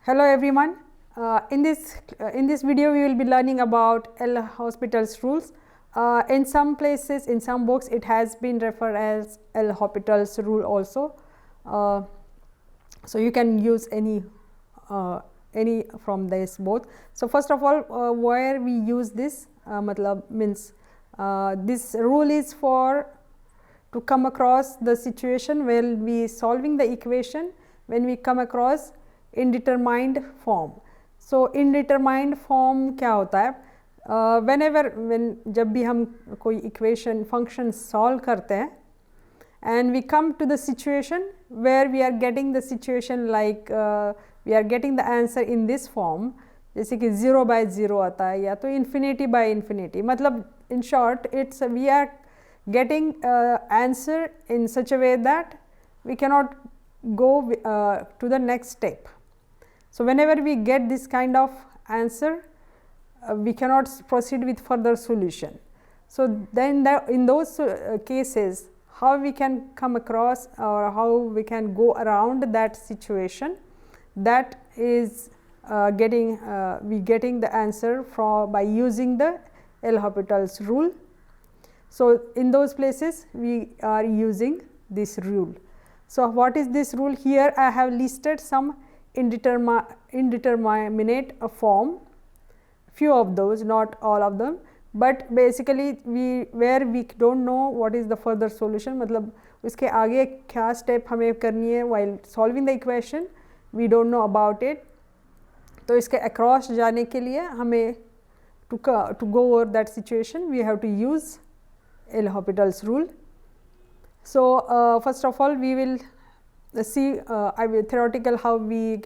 Hello everyone. In this video we will be learning about L'Hopital's rules. In some places, in some books, it has been referred as L'Hopital's rule also. So you can use any from this both. So first of all, where we use this means this rule is for to come across the situation where we solving the equation when we come across indeterminate form. So indeterminate form क्या होता है? जब भी हम कोई equation function solve करते हैं and we come to the situation where we are getting the situation like we are getting the answer in this form, जैसे कि 0 by 0 आता है या तो infinity by infinity, मतलब in short it's we are getting answer in such a way that we cannot go to the next step. So whenever we get this kind of answer, we cannot proceed with further solution. So then in those cases, how we can come across or how we can go around that situation, that is getting the answer by using the L'Hopital's rule. So in those places we are using this rule. So what is this rule? Here I have listed some indeterminate form, few of those, not all of them, but basically where we don't know what is the further solution, मतलब उसके आगे क्या step हमें करनी है while solving the equation, we don't know about it. तो इसके across जाने के लिए हमें to go over that situation we have to use L'Hopital's rule. So first of all we will see theoretical how we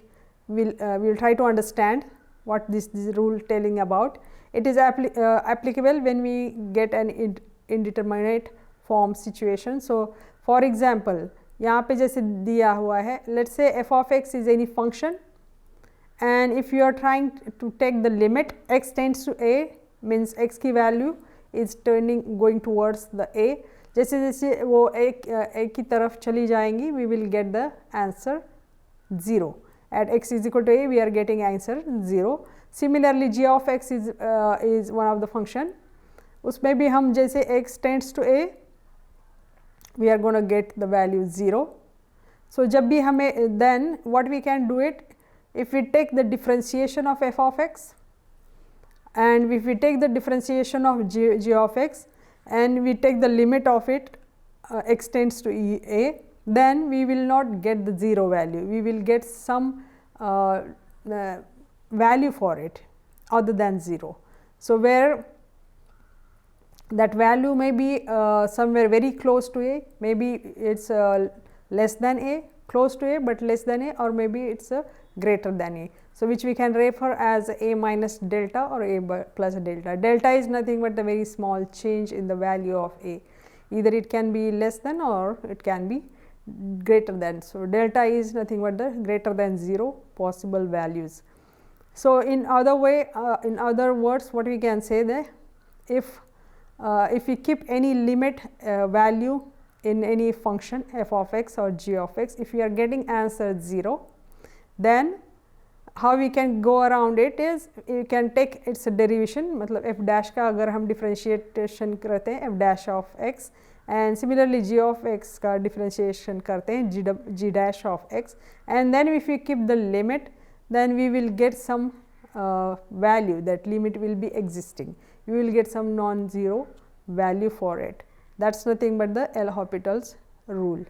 will try to understand what this rule telling about. It is applicable when we get an indeterminate form situation. So for example, यहाँ पे जैसे दिया हुआ है, let's say f of x is any function and if you are trying to take the limit x tends to a, means x की value is going towards the a, जैसे जैसे वो a की तरफ चली जाएंगी, we will get the answer 0. At x is equal to a, we are getting answer 0. Similarly, g of x is one of the function. उसमें भी हम जैसे x tends to a, we are going to get the value 0. So जब भी हमें, then what we can do it, if we take the differentiation of f of x and if we take the differentiation of g of x and we take the limit of it, x tends to a, then we will not get the 0 value, we will get some value for it other than 0. So where that value may be somewhere very close to a, maybe it's less than a, close to a but less than a, or maybe it's greater than a. So which we can refer as a minus delta or a plus delta. Delta is nothing but a very small change in the value of a. Either it can be less than or it can be greater than. So delta is nothing but the greater than 0 possible values. So in other words, what we can say that if we keep any limit value in any function f of x or g of x, if we are getting answer 0, then how we can go around it is you can take its derivation, मतलब f dash का अगर हम differentiation करते हैं f dash of x and similarly g of x का differentiation करते हैं g dash of x, and then if we keep the limit, then we will get some value, that limit will be existing, you will get some non-zero value for it. That's nothing but the L'Hopital's rule.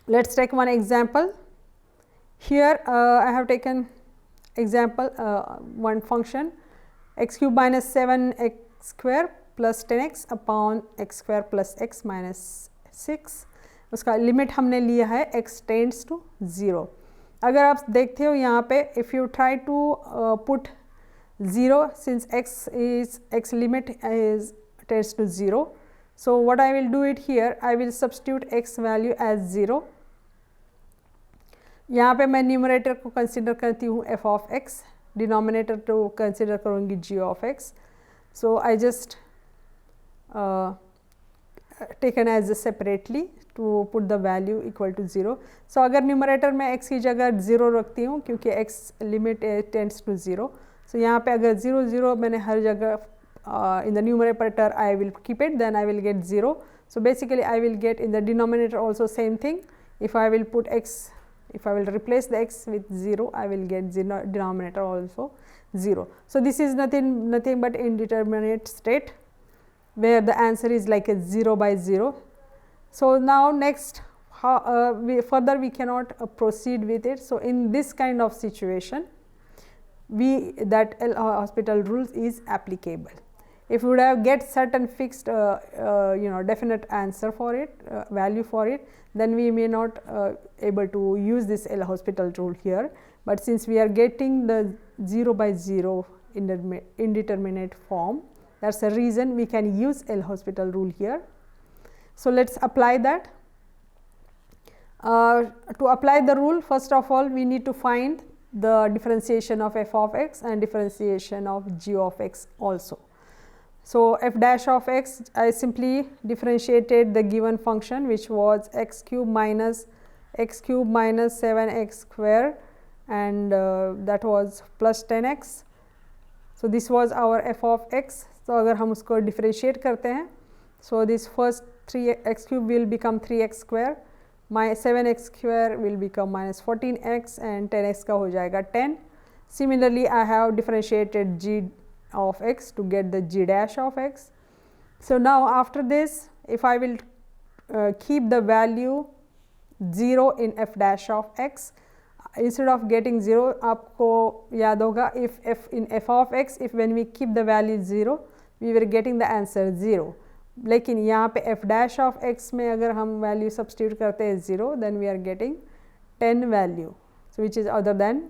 Let's take one example. Here I have taken example one function x cube minus 7 x square plus 10x upon x square plus x minus 6, उसका limit हमने लिया है x tends to 0. अगर आप देखते हो यहाँ पे if you try to put 0, since x limit is tends to 0, so what I will do it here, I will substitute x value as 0. यहाँ पे मैं न्यूमरेटर को कंसिडर करती हूँ f of x, डिनोमिनेटर को कंसिडर करूँगी g of x. So I just taken as separately to put the value equal to 0. So अगर numerator में x की जगह 0 रखती हूँ क्योंकि x limit tends to 0, so यहाँ पे अगर 0 0 मैंने हर जगह in the numerator I will keep it, then I will get 0. So basically I will get in the denominator also same thing. If I will put x, if I will replace the x with 0, I will get denominator also 0. So this is nothing but indeterminate state where the answer is like a 0 by 0. So now next further we cannot proceed with it. So in this kind of situation that L'Hospital rules is applicable. If we would have get certain fixed definite answer for it, value for it, then we may not able to use this L'Hospital rule here. But since we are getting the 0 by 0 indeterminate form, that is the reason we can use L'Hospital rule here. So let us apply that. To apply the rule, first of all we need to find the differentiation of f of x and differentiation of g of x also. So f dash of x, I simply differentiated the given function which was x cube minus 7x square, and that was plus 10x. So this was our f of x. So अगर हम उसको differentiate करते हैं, so this first 3x cube will become 3x square, my 7x square will become minus 14x, and 10x का हो जाएगा 10. Similarly, I have differentiated g of x to get the g dash of x. So now after this, if I will keep the value 0 in f dash of x, instead of getting 0, आपको याद होगा if f in f of x, if when we keep the value 0, we were getting the answer 0. लेकिन यहाँ पे f dash of x में अगर हम value substitute करते हैं 0, then we are getting 10 value, so which is other than,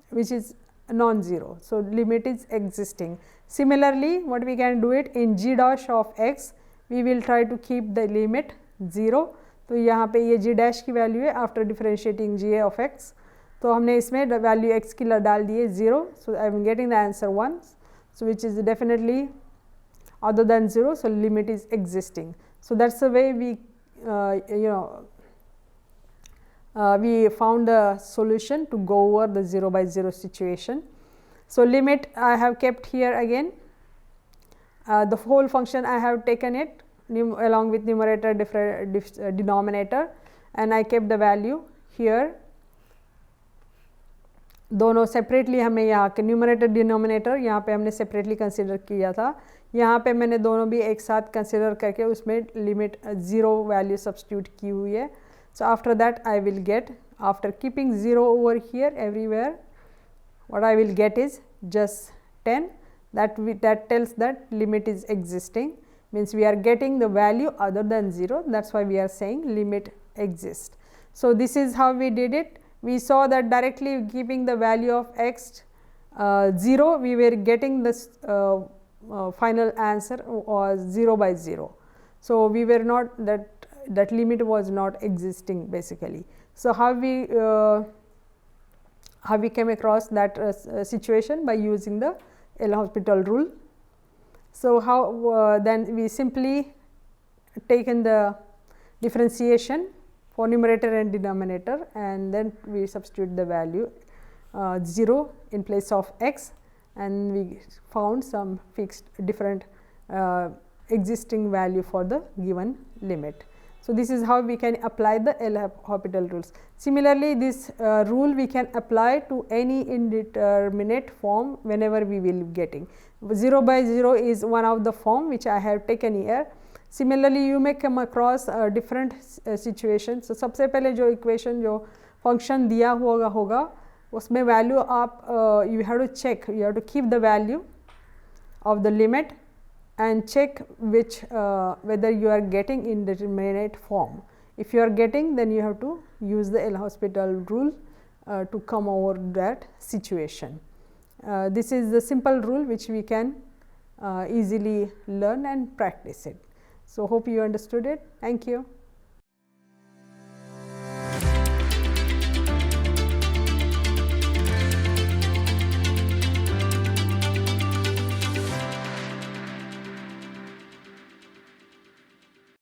which is non-zero. So limit is existing. Similarly, what we can do it in g dash of x, we will try to keep the limit 0. तो यहाँ पे ये g dash की value है after differentiating g of x. तो हमने इसमें value x की डाल दी है 0. So I am getting the answer 1. So which is definitely other than 0. So limit is existing. So that's the way we we found the solution to go over the 0 by 0 situation. So limit I have kept here again, the whole function I have taken it along with numerator denominator, and I kept the value here. दोनों separately हमें यहाँ के numerator denominator यहाँ पे हमने separately consider किया था, यहाँ पे मैंने दोनों भी एक साथ consider करके उसमें limit 0 value substitute की हुई है. So after that I will get, after keeping 0 over here everywhere, what I will get is just 10. That tells that limit is existing, means we are getting the value other than 0. That is why we are saying limit exists. So this is how we did it. We saw that directly keeping the value of x 0, we were getting this final answer was 0 by 0. So we were not, that limit was not existing basically. So how we came across that situation? By using the L'Hospital rule. So how then we simply taken the differentiation for numerator and denominator, and then we substitute the value 0 in place of x, and we found some fixed different existing value for the given limit. So this is how we can apply the L'Hospital rules. Similarly, this rule we can apply to any indeterminate form whenever we will be getting. 0 by 0 is one of the form which I have taken here. Similarly, you may come across different situations. So सबसे पहले जो equation जो function दिया होगा उसमें value आप you have to check, you have to keep the value of the limit and check which whether you are getting indeterminate form. If you are getting, then you have to use the L'Hospital rule to come over that situation. This is the simple rule which we can easily learn and practice it. So hope you understood it. Thank you.